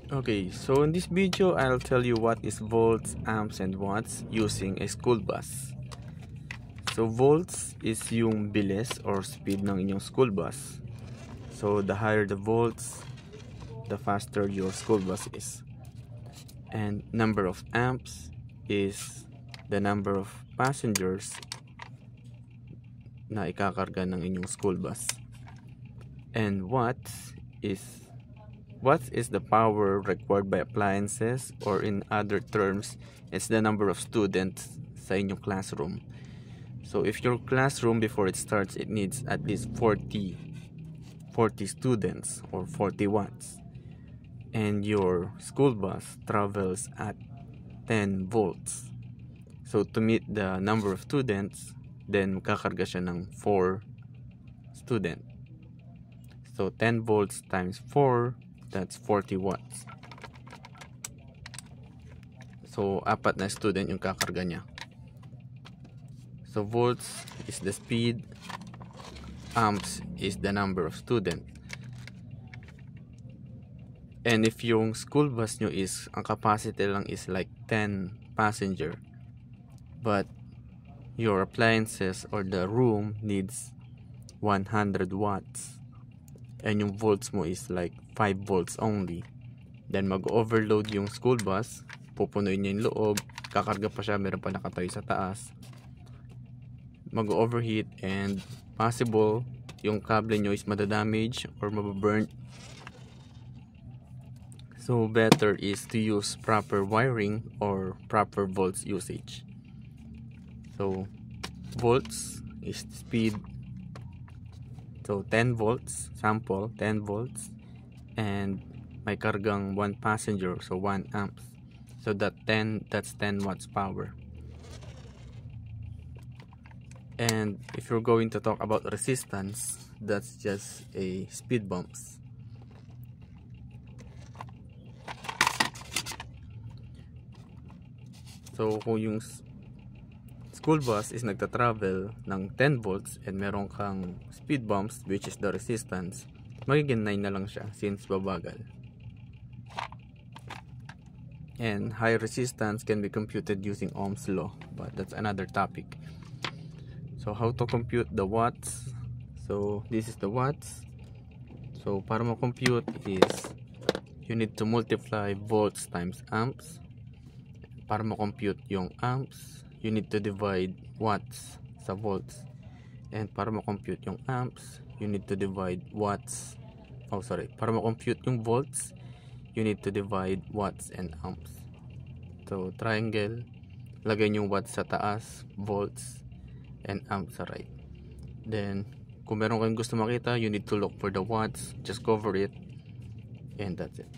Okay, so in this video, I'll tell you what is volts, amps, and watts using a school bus. So volts is yung bilis or speed ng inyong school bus. So the higher the volts, the faster your school bus is. And number of amps is the number of passengers na ikakarga ng inyong school bus. And watts is the power required by appliances, or in other terms, it's the number of students sa inyong classroom. So if your classroom before it starts, it needs at least 40 students or 40 watts. And your school bus travels at 10 volts. So to meet the number of students, then kakarga siya ng 4 students. So 10 volts times 4, that's 40 watts. So, 4 na student yung kakarga niya. So, volts is the speed. Amps is the number of student. And if yung school bus nyo is, ang capacity lang is like 10 passenger, but your appliances or the room needs 100 watts, and yung volts mo is like 5 volts only, then mag-overload yung school bus, pupunuin niya yung loob, kakarga pa siya, meron pa nakatayo sa taas, mag-overheat, and possible yung cable nyo is madadamage or mababurn. So better is to use proper wiring or proper volts usage. So volts is speed. So 10 volts, sample 10 volts, and may kargang 1 passenger, so 1 amps. So that's 10 watts power. And if you're going to talk about resistance, that's just a speed bumps. So kung yung school bus is nagta-travel ng 10 volts and meron kang speed bumps, which is the resistance, magiging 9 na lang siya since babagal. And high resistance can be computed using Ohm's law, but that's another topic. So how to compute the watts? So this is the watts. So para ma-compute is you need to multiply volts times amps. Para ma-compute yung amps, you need to divide watts sa volts. And para ma-compute yung amps, you need to divide watts. Para ma-compute yung volts, you need to divide watts and amps. So triangle, lagay yung watts sa taas, volts, and amps sa right. Then kung meron kayong gusto makita, you need to look for the watts, just cover it, and that's it.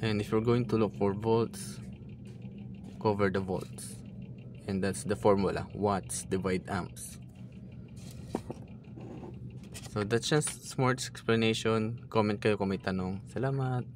And if you're going to look for volts, cover the volts, and that's the formula, watts divide amps. So that's just smart explanation. Comment kayo kung may tanong. Salamat.